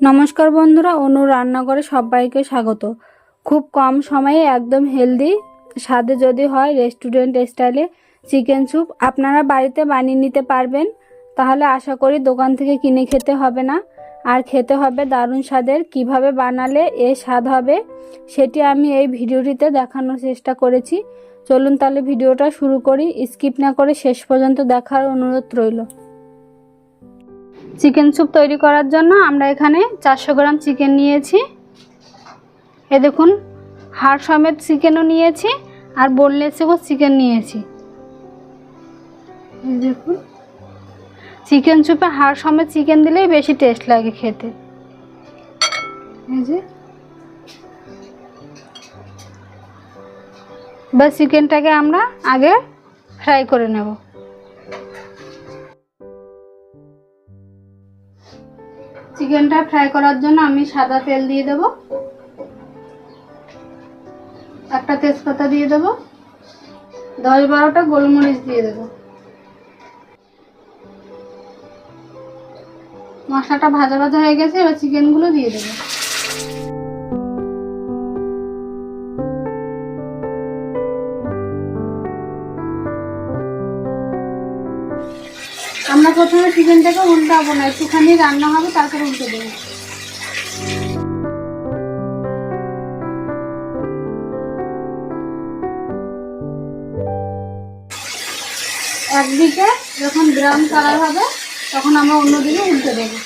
নমস্কার বন্ধুরা, অনুর রান্নাঘরে সবাইকে স্বাগত। খুব কম সময়ে একদম হেলদি স্বাদে যদি হয় রেস্টুরেন্ট স্টাইলে চিকেন স্যুপ আপনারা বাড়িতে বানিয়ে নিতে পারবেন, তাহলে আশা করি দোকান থেকে কিনে খেতে হবে না, আর খেতে হবে দারুণ স্বাদের। কিভাবে বানালে এ স্বাদ হবে সেটি আমি এই ভিডিওটিতে দেখানোর চেষ্টা করেছি। চলুন তাহলে ভিডিওটা শুরু করি। স্কিপ না করে শেষ পর্যন্ত দেখার অনুরোধ রইল। চিকেন স্যুপ তৈরি করার জন্য আমরা এখানে 400 গ্রাম চিকেন নিয়েছি। এ দেখুন, হাড় সমেত চিকেনও নিয়েছি আর বোনলেসও চিকেন নিয়েছি। দেখুন, চিকেন স্যুপে হাড় সমেত চিকেন দিলেই বেশি টেস্ট লাগে খেতে। এই যে বা চিকেনটাকে আমরা আগে ফ্রাই করে নেব। চিকেনটা ফ্রাই করার জন্য আমি সাদা তেল দিয়ে দেব, একটা তেজপাতা দিয়ে দেব, 10-12টা গোলমরিচ দিয়ে দেব। মশলাটা ভাজা ভাজা হয়ে গেছে, এবার চিকেনগুলো দিয়ে দেব। আমরা প্রথমে চিকেনটাকে উল্টাবো না, একটুখানি রান্না হবে তারপর উল্টে দেবো। একদিকে যখন ব্রাউন কালার হবে তখন আমরা অন্যদিকে উল্টে দেবো।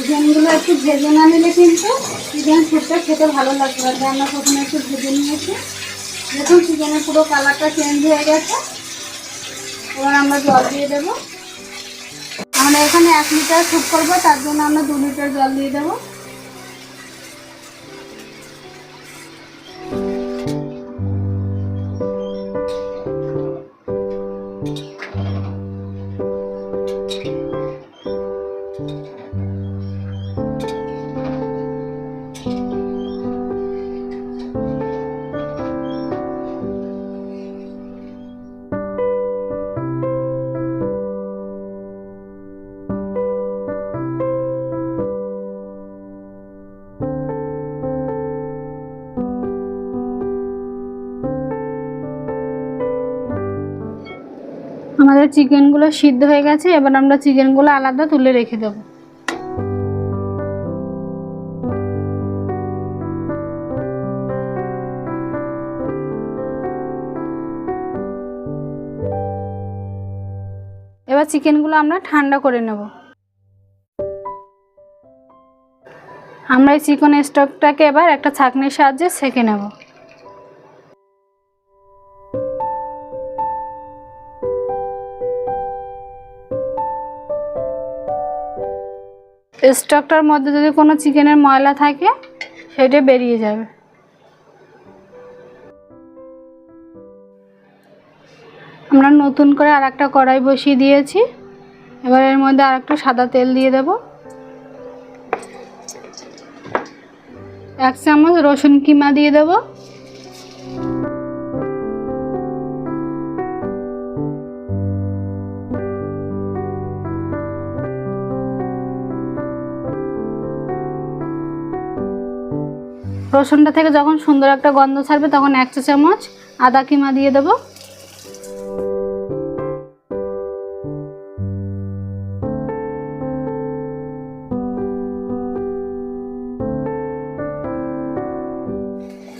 চিকেনগুলো একটু ভেজে না নিলে কিন্তু চিকেন স্যুপটা খেতে ভালো লাগবে না। আমরা প্রথমে একটু ভেজে নিয়েছি। দেখুন চিকেনের পুরো কালারটা চেঞ্জ হয়ে গেছে। এবার আমরা জল দিয়ে দেবো। আমরা এখানে 1 লিটার স্যুপ করবো, তার জন্য আমরা 2 লিটার জল দিয়ে দেবো। আমাদের চিকেনগুলো সিদ্ধ হয়ে গেছে, এবার আমরা চিকেনগুলো আলাদা তুলে রেখে দেবো। এবার চিকেনগুলো আমরা ঠান্ডা করে নেব। আমরা এই চিকেন স্টকটাকে এবার একটা ছাঁকনির সাহায্যে ছেঁকে নেব। স্টকটার মধ্যে যদি কোনো চিকেনের ময়লা থাকে সেটা বেরিয়ে যাবে। আমরা নতুন করে আরেকটা কড়াই বসিয়ে দিয়েছি। এবার এর মধ্যে আরেকটু সাদা তেল দিয়ে দেব। 1 চামচ রসুন কিমা দিয়ে দেব। রসুনটা থেকে যখন সুন্দর একটা গন্ধ ছাড়বে তখন 1 চা চামচ আদা কিমা দিয়ে দেব।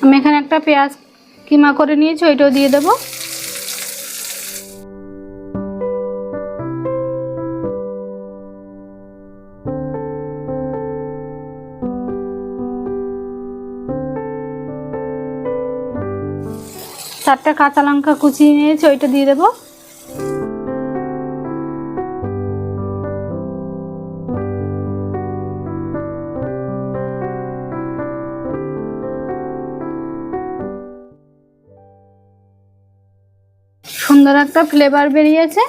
আমি এখানে একটা পেঁয়াজ কিমা করে নিয়েছি, ওইটাও দিয়ে দেব। চারটা কাঁচা লঙ্কা কুচিয়ে নিয়েছি, ওইটা দিয়ে দেবো। সুন্দর একটা ফ্লেভার বেরিয়েছে।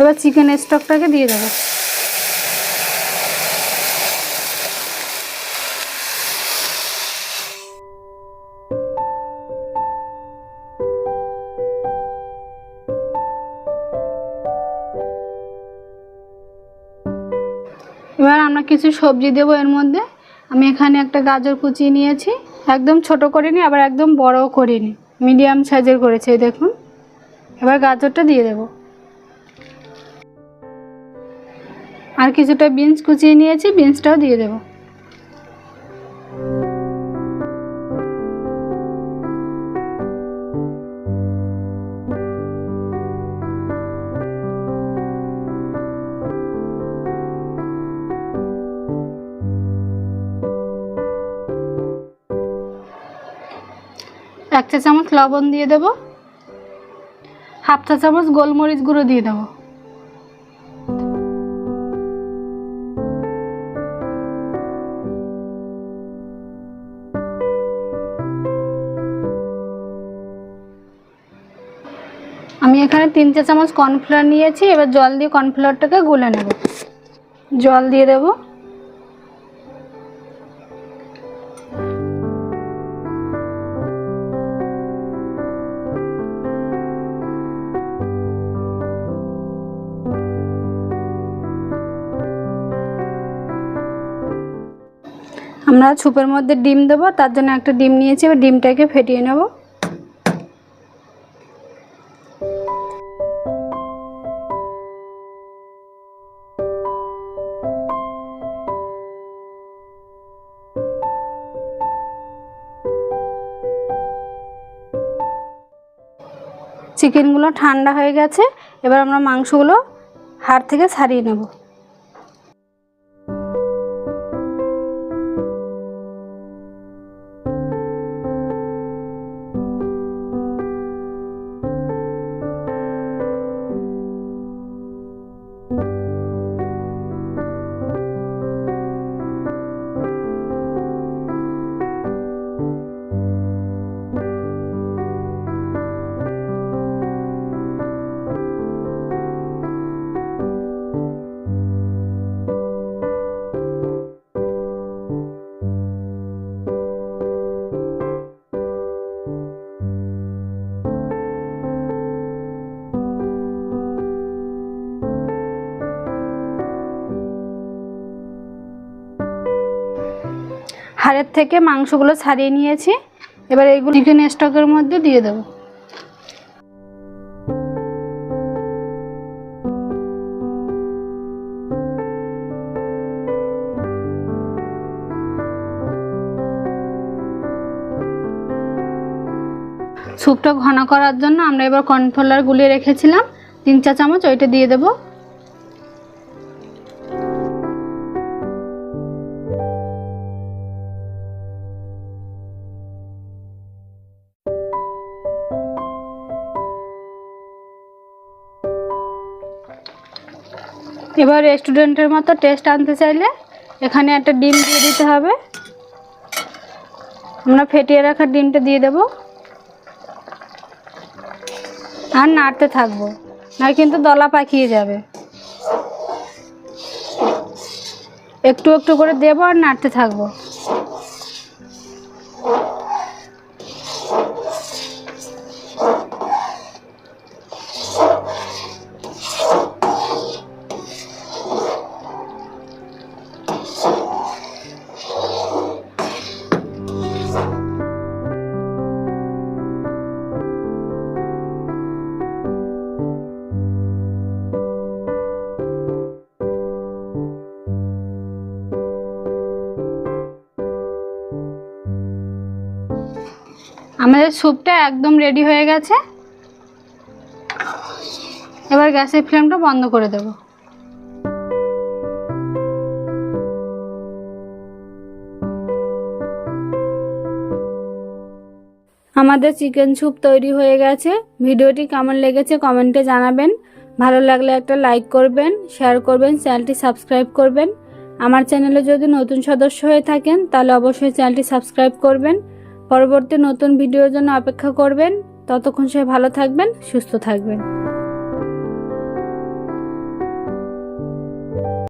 এবার চিকেন স্টকটাকে দিয়ে দেবো। এবার আমরা কিছু সবজি দেবো এর মধ্যে। আমি এখানে একটা গাজর কুচিয়ে নিয়েছি, একদম ছোট করিনি আবার একদম বড়ও করিনি, মিডিয়াম সাইজের করেছি দেখুন। এবার গাজরটা দিয়ে দেব। আর কিছুটা বিনস কুচিয়ে নিয়েছি, বিনসটাও দিয়ে দেব। এক চা চামচ লবণ দিয়ে দেব, হাফ চা চামচ গোলমরিচ গুঁড়ো দিয়ে দেব। আমি এখানে 3 চা চামচ কর্নফ্লাওয়ার নিয়েছি। এবার জল দিয়ে কর্নফ্লাওয়ারটাকে গুলে নেব। জল দিয়ে দেব। আমরা স্যুপের মধ্যে ডিম দেবো, তার জন্য একটা ডিম নিয়েছি। এবার ডিমটাকে ফেটিয়ে নেব। চিকেনগুলো ঠান্ডা হয়ে গেছে। এবার আমরা মাংসগুলো হাড় থেকে ছাড়িয়ে নেব। হাড়ের থেকে মাংসগুলো ছাড়িয়ে নিয়েছি। এবার এইগুলো চিকেন স্টকের মধ্যে দিয়ে দেব। স্যুপটা ঘন করার জন্য আমরা এবার কর্নফ্লাওয়ার গুলিয়ে রেখেছিলাম 3 চা চামচ, ওইটা দিয়ে দেব। এবার রেস্টুরেন্টের মতো টেস্ট আনতে চাইলে এখানে একটা ডিম দিয়ে দিতে হবে। আমরা ফেটিয়ে রাখা ডিমটা দিয়ে দেব আর নাড়তে থাকবো, নয় কিন্তু দলা পাকিয়ে যাবে। একটু একটু করে দেবো আর নাড়তে থাকবো। আমাদের স্যুপটা একদম রেডি হয়ে গেছে। এবার গ্যাসের ফ্লেমটা বন্ধ করে দেব। আমাদের চিকেন স্যুপ তৈরি হয়ে গেছে। ভিডিওটি কেমন লেগেছে কমেন্টে জানাবেন। ভালো লাগলে একটা লাইক করবেন, শেয়ার করবেন, চ্যানেলটি সাবস্ক্রাইব করবেন। আমার চ্যানেলে যদি নতুন সদস্য হয়ে থাকেন তাহলে অবশ্যই চ্যানেলটি সাবস্ক্রাইব করবেন। পরবর্তী নতুন ভিডিওর জন্য অপেক্ষা করবেন। ততক্ষণ সবাই ভালো থাকবেন, সুস্থ থাকবেন।